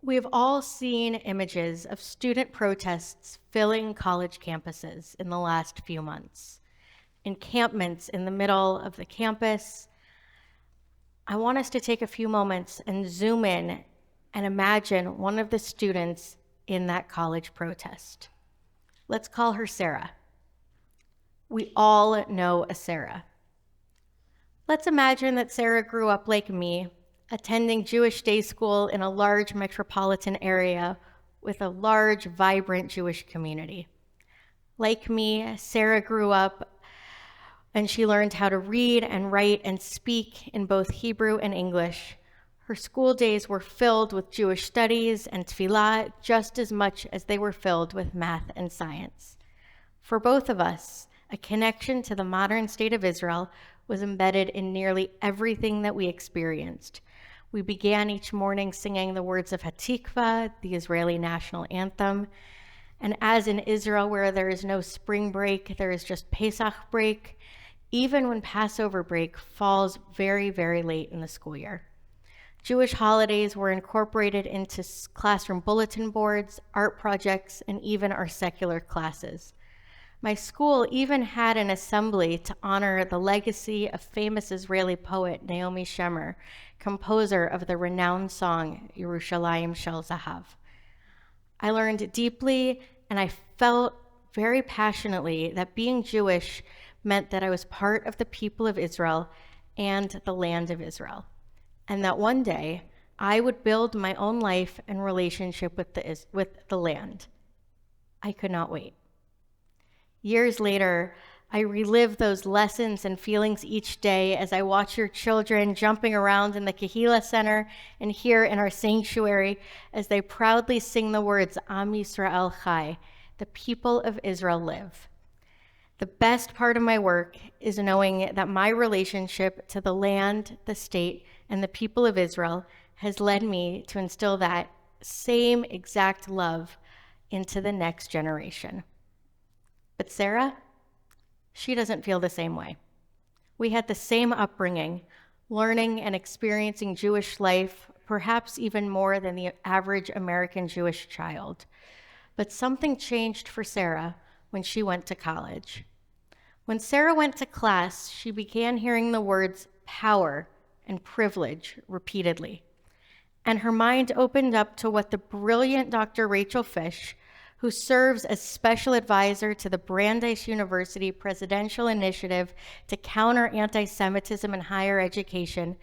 We have all seen images of student protests filling college campuses in the last few months. Encampments in the middle of the campus. I want us to take a few moments and zoom in and imagine one of the students in that college protest. Let's call her Sarah. We all know a Sarah. Let's imagine that Sarah grew up like me, attending Jewish day school in a large metropolitan area with a large, vibrant Jewish community. Like me, Sarah grew up and she learned how to read and write and speak in both Hebrew and English. Her school days were filled with Jewish studies and tefillah just as much as they were filled with math and science. For both of us, a connection to the modern state of Israel was embedded in nearly everything that we experienced. We began each morning singing the words of Hatikva, the Israeli national anthem. And as in Israel, where there is no spring break, there is just Pesach break, even when Passover break falls very, very late in the school year. Jewish holidays were incorporated into classroom bulletin boards, art projects, and even our secular classes. My school even had an assembly to honor the legacy of famous Israeli poet Naomi Shemer, composer of the renowned song Yerushalayim Shel Zahav. I learned deeply and I felt very passionately that being Jewish meant that I was part of the people of Israel and the land of Israel, and that one day I would build my own life and relationship with the land. I could not wait. Years later, I relive those lessons and feelings each day as I watch your children jumping around in the Kehillah Center and here in our sanctuary as they proudly sing the words, Am Yisrael Chai, the people of Israel live. The best part of my work is knowing that my relationship to the land, the state, and the people of Israel has led me to instill that same exact love into the next generation. But Sarah, she doesn't feel the same way. We had the same upbringing, learning and experiencing Jewish life, perhaps even more than the average American Jewish child. But something changed for Sarah when she went to college. When Sarah went to class, she began hearing the words power and privilege repeatedly. And her mind opened up to what the brilliant Dr. Rachel Fish, who serves as special advisor to the Brandeis University Presidential Initiative to counter anti-Semitism in higher education,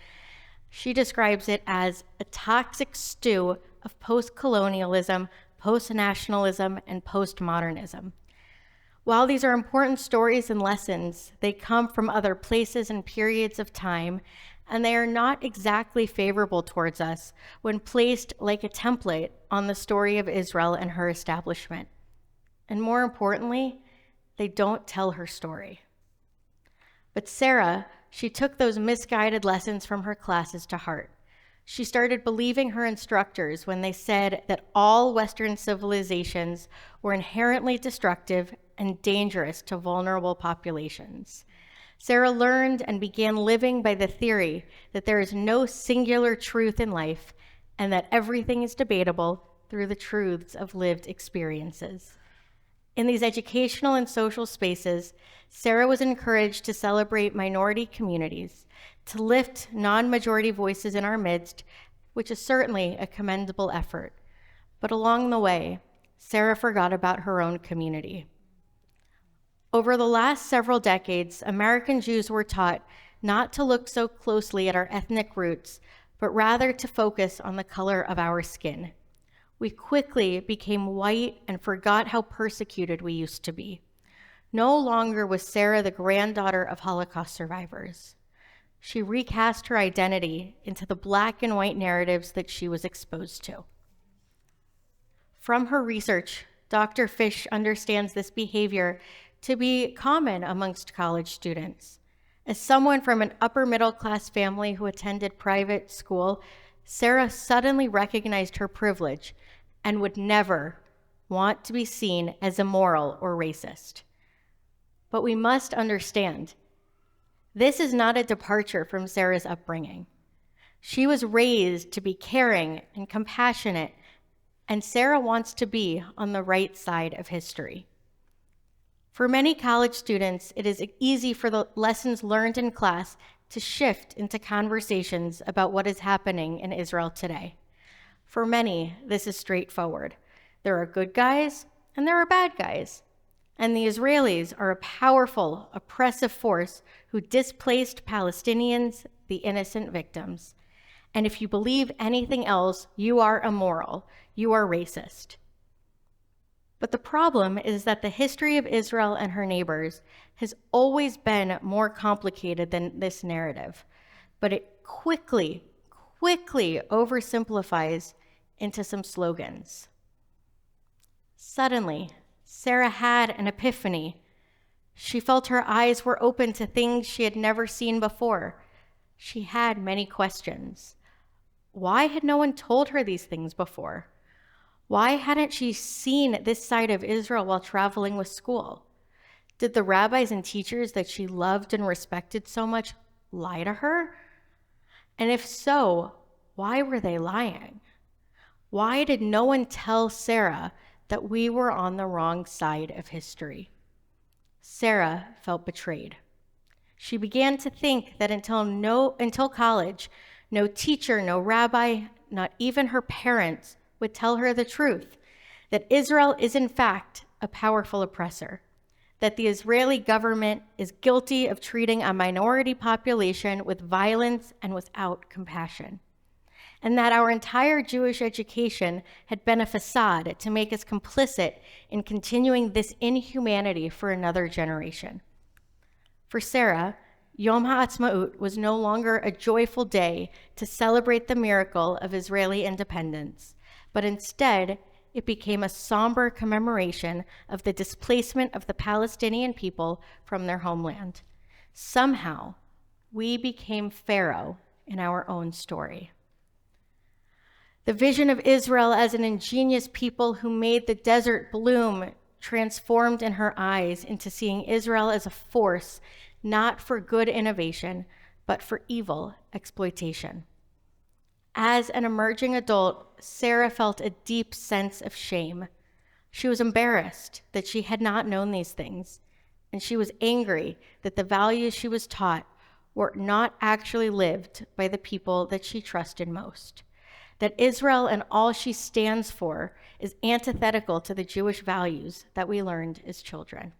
she describes it as a toxic stew of post-colonialism, post-nationalism, and postmodernism. While these are important stories and lessons, they come from other places and periods of time, and they are not exactly favorable towards us when placed like a template on the story of Israel and her establishment. And more importantly, they don't tell her story. But Sarah, she took those misguided lessons from her classes to heart. She started believing her instructors when they said that all Western civilizations were inherently destructive and dangerous to vulnerable populations. Sarah learned and began living by the theory that there is no singular truth in life and that everything is debatable through the truths of lived experiences. In these educational and social spaces, Sarah was encouraged to celebrate minority communities, to lift non-majority voices in our midst, which is certainly a commendable effort. But along the way, Sarah forgot about her own community. Over the last several decades, American Jews were taught not to look so closely at our ethnic roots, but rather to focus on the color of our skin. We quickly became white and forgot how persecuted we used to be. No longer was Sarah the granddaughter of Holocaust survivors. She recast her identity into the black and white narratives that she was exposed to. From her research, Dr. Fish understands this behavior to be common amongst college students. As someone from an upper middle class family who attended private school, Sarah suddenly recognized her privilege and would never want to be seen as immoral or racist. But we must understand, this is not a departure from Sarah's upbringing. She was raised to be caring and compassionate and Sarah wants to be on the right side of history. For many college students, it is easy for the lessons learned in class to shift into conversations about what is happening in Israel today. For many, this is straightforward. There are good guys and there are bad guys. And the Israelis are a powerful, oppressive force who displaced Palestinians, the innocent victims. And if you believe anything else, you are immoral, you are racist. But the problem is that the history of Israel and her neighbors has always been more complicated than this narrative, but it quickly oversimplifies into some slogans. Suddenly, Sarah had an epiphany. She felt her eyes were open to things she had never seen before. She had many questions. Why had no one told her these things before? Why hadn't she seen this side of Israel while traveling with school? Did the rabbis and teachers that she loved and respected so much lie to her? And if so, why were they lying? Why did no one tell Sarah that we were on the wrong side of history? Sarah felt betrayed. She began to think that until college, no teacher, no rabbi, not even her parents would tell her the truth, that Israel is in fact a powerful oppressor, that the Israeli government is guilty of treating a minority population with violence and without compassion, and that our entire Jewish education had been a facade to make us complicit in continuing this inhumanity for another generation. For Sarah, Yom HaAtzmaut was no longer a joyful day to celebrate the miracle of Israeli independence, but instead, it became a somber commemoration of the displacement of the Palestinian people from their homeland. Somehow, we became Pharaoh in our own story. The vision of Israel as an ingenious people who made the desert bloom transformed in her eyes into seeing Israel as a force not for good innovation, but for evil exploitation. As an emerging adult, Sarah felt a deep sense of shame. She was embarrassed that she had not known these things, and she was angry that the values she was taught were not actually lived by the people that she trusted most, that Israel and all she stands for is antithetical to the Jewish values that we learned as children.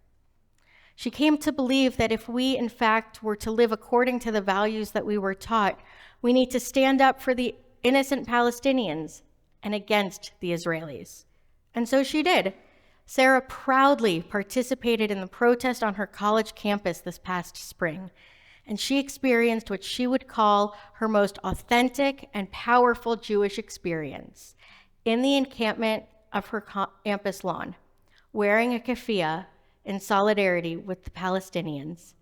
She came to believe that if we, in fact, were to live according to the values that we were taught, we need to stand up for the innocent Palestinians and against the Israelis. And so she did. Sarah proudly participated in the protest on her college campus this past spring, and she experienced what she would call her most authentic and powerful Jewish experience in the encampment of her campus lawn, wearing a keffiyeh in solidarity with the Palestinians,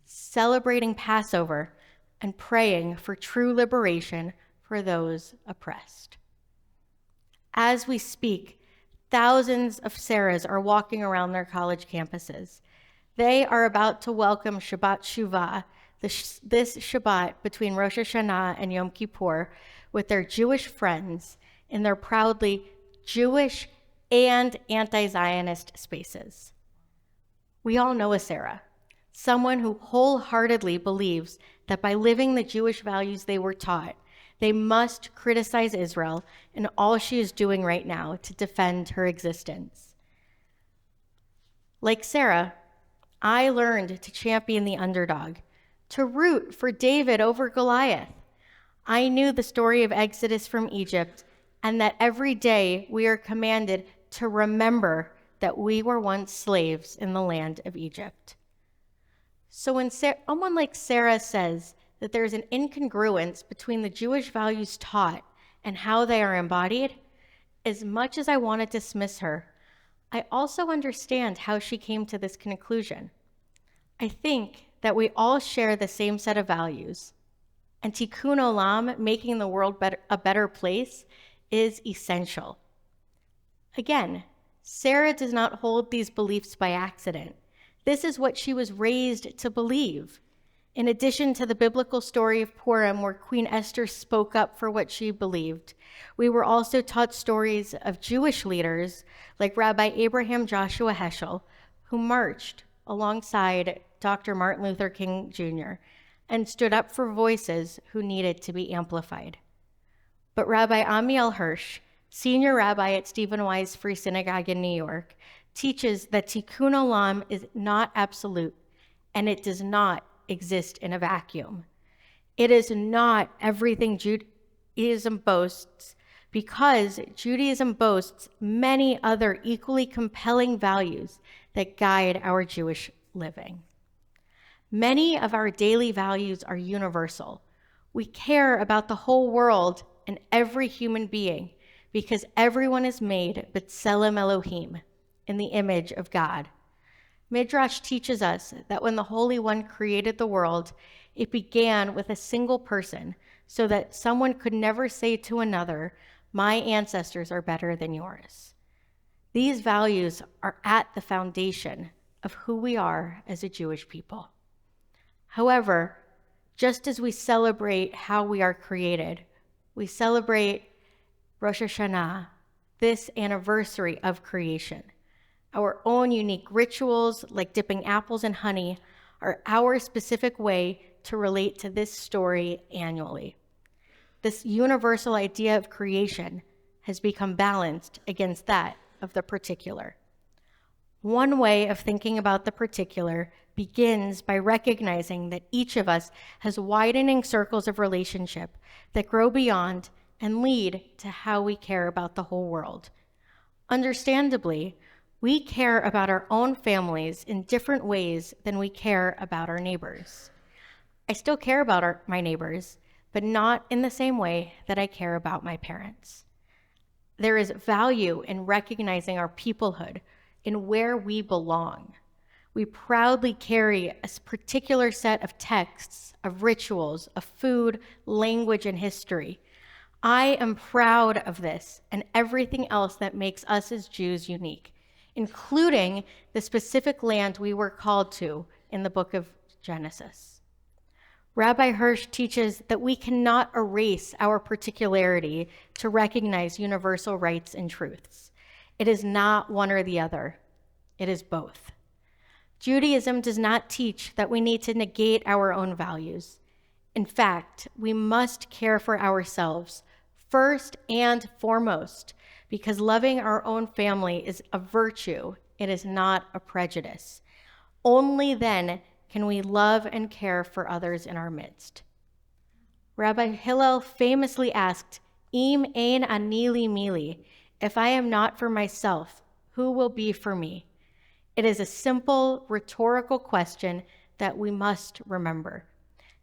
celebrating Passover and praying for true liberation for those oppressed. As we speak, thousands of Sarahs are walking around their college campuses. They are about to welcome Shabbat Shuvah, this Shabbat between Rosh HaShanah and Yom Kippur, with their Jewish friends in their proudly Jewish and anti-Zionist spaces. We all know a Sarah, someone who wholeheartedly believes that by living the Jewish values they were taught, they must criticize Israel and all she is doing right now to defend her existence. Like Sarah, I learned to champion the underdog, to root for David over Goliath. I knew the story of Exodus from Egypt, and that every day we are commanded to remember that we were once slaves in the land of Egypt. So when someone like Sarah says that there's an incongruence between the Jewish values taught and how they are embodied, as much as I want to dismiss her, I also understand how she came to this conclusion. I think that we all share the same set of values, and tikkun olam, making the world a better place, is essential. Again, Sarah does not hold these beliefs by accident. This is what she was raised to believe. In addition to the biblical story of Purim, where Queen Esther spoke up for what she believed, we were also taught stories of Jewish leaders like Rabbi Abraham Joshua Heschel, who marched alongside Dr. Martin Luther King Jr. and stood up for voices who needed to be amplified. But Rabbi Amiel Hirsch, senior rabbi at Stephen Wise Free Synagogue in New York, teaches that Tikkun Olam is not absolute, and it does not exist in a vacuum. It is not everything Judaism boasts, because Judaism boasts many other equally compelling values that guide our Jewish living. Many of our daily values are universal. We care about the whole world and every human being because everyone is made b'tselem Elohim, in the image of God. Midrash teaches us that when the Holy One created the world, it began with a single person so that someone could never say to another, "My ancestors are better than yours." These values are at the foundation of who we are as a Jewish people. However, just as we celebrate how we are created, we celebrate Rosh HaShanah, this anniversary of creation. Our own unique rituals, like dipping apples in honey, are our specific way to relate to this story annually. This universal idea of creation has become balanced against that of the particular. One way of thinking about the particular begins by recognizing that each of us has widening circles of relationship that grow beyond and lead to how we care about the whole world. Understandably, we care about our own families in different ways than we care about our neighbors. I still care about my neighbors, but not in the same way that I care about my parents. There is value in recognizing our peoplehood, in where we belong. We proudly carry a particular set of texts, of rituals, of food, language, and history. I am proud of this and everything else that makes us as Jews unique, including the specific land we were called to in the book of Genesis. Rabbi Hirsch teaches that we cannot erase our particularity to recognize universal rights and truths. It is not one or the other. It is both. Judaism does not teach that we need to negate our own values. In fact, we must care for ourselves first and foremost, because loving our own family is a virtue. It is not a prejudice. Only then can we love and care for others in our midst. Rabbi Hillel famously asked, "Im ein ani li mili," if I am not for myself, who will be for me? It is a simple rhetorical question that we must remember.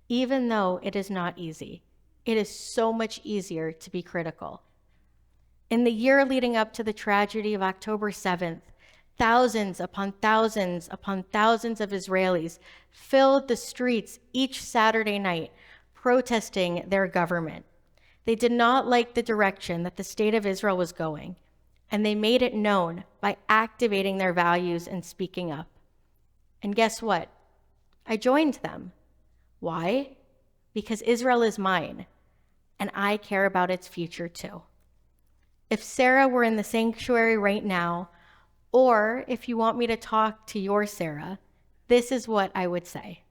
Even though it is not easy, it is so much easier to be critical. In the year leading up to the tragedy of October 7th, thousands upon thousands upon thousands of Israelis filled the streets each Saturday night protesting their government. They did not like the direction that the state of Israel was going, and they made it known by activating their values and speaking up. And guess what? I joined them. Why? Because Israel is mine, and I care about its future too. If Sarah were in the sanctuary right now, or if you want me to talk to your Sarah, this is what I would say.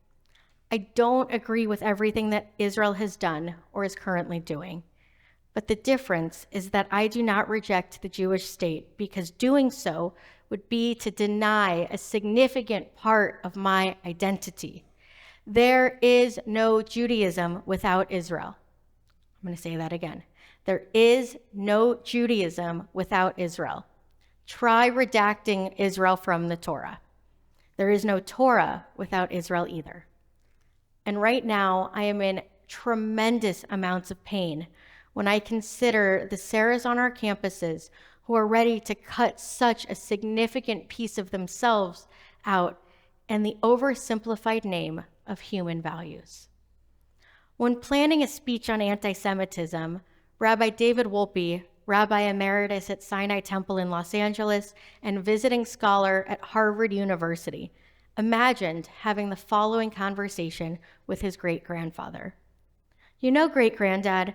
I don't agree with everything that Israel has done or is currently doing. But the difference is that I do not reject the Jewish state, because doing so would be to deny a significant part of my identity. There is no Judaism without Israel. I'm going to say that again. There is no Judaism without Israel. Try redacting Israel from the Torah. There is no Torah without Israel either. And right now, I am in tremendous amounts of pain when I consider the Sarahs on our campuses who are ready to cut such a significant piece of themselves out in the oversimplified name of human values. When planning a speech on anti-Semitism, Rabbi David Wolpe, Rabbi Emeritus at Sinai Temple in Los Angeles and visiting scholar at Harvard University, imagined having the following conversation with his great-grandfather. "You know, great-granddad,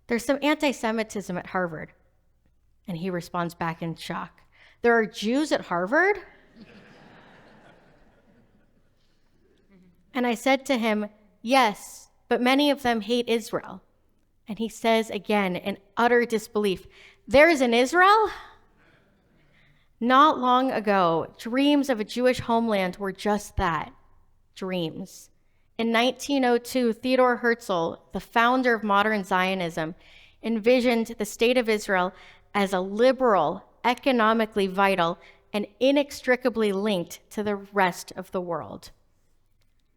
there's some anti-Semitism at Harvard." And he responds back in shock, "There are Jews at Harvard?" And I said to him, "Yes, but many of them hate Israel." And he says again in utter disbelief, "There is an Israel?" Not long ago, dreams of a Jewish homeland were just that, dreams. In 1902, Theodor Herzl, the founder of modern Zionism, envisioned the state of Israel as a liberal, economically vital, and inextricably linked to the rest of the world.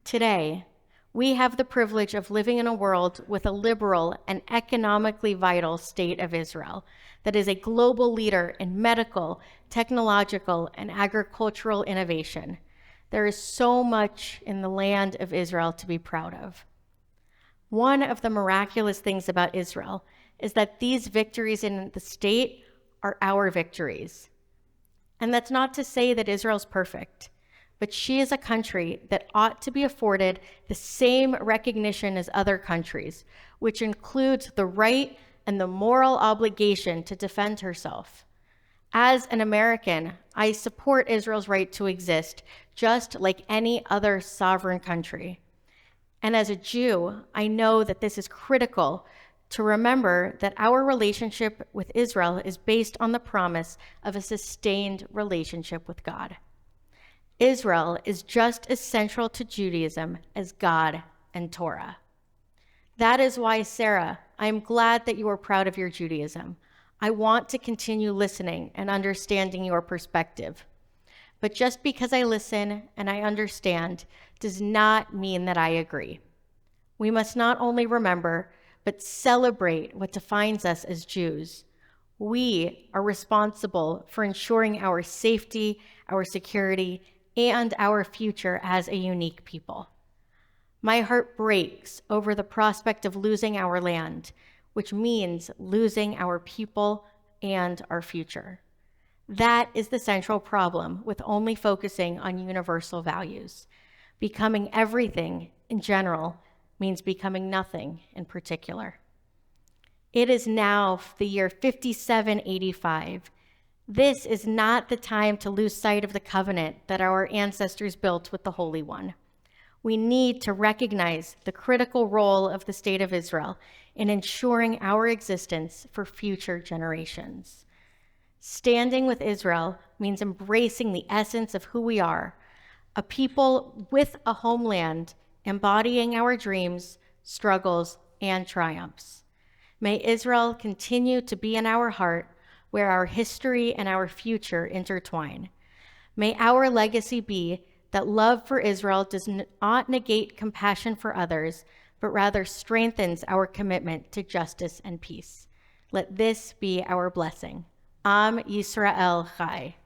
Today, we have the privilege of living in a world with a liberal and economically vital state of Israel that is a global leader in medical, technological, and agricultural innovation. There is so much in the land of Israel to be proud of. One of the miraculous things about Israel is that these victories in the state are our victories. And that's not to say that Israel's perfect, but she is a country that ought to be afforded the same recognition as other countries, which includes the right and the moral obligation to defend herself. As an American, I support Israel's right to exist, just like any other sovereign country. And as a Jew, I know that this is critical to remember that our relationship with Israel is based on the promise of a sustained relationship with God. Israel is just as central to Judaism as God and Torah. That is why, Sarah, I am glad that you are proud of your Judaism. I want to continue listening and understanding your perspective. But just because I listen and I understand does not mean that I agree. We must not only remember, but celebrate what defines us as Jews. We are responsible for ensuring our safety, our security, and our future as a unique people. My heart breaks over the prospect of losing our land, which means losing our people and our future. That is the central problem with only focusing on universal values. Becoming everything in general means becoming nothing in particular. It is now the year 5785. This is not the time to lose sight of the covenant that our ancestors built with the Holy One. We need to recognize the critical role of the State of Israel in ensuring our existence for future generations. Standing with Israel means embracing the essence of who we are, a people with a homeland, embodying our dreams, struggles, and triumphs. May Israel continue to be in our heart, where our history and our future intertwine. May our legacy be that love for Israel does not negate compassion for others, but rather strengthens our commitment to justice and peace. Let this be our blessing. Am Yisrael Chai.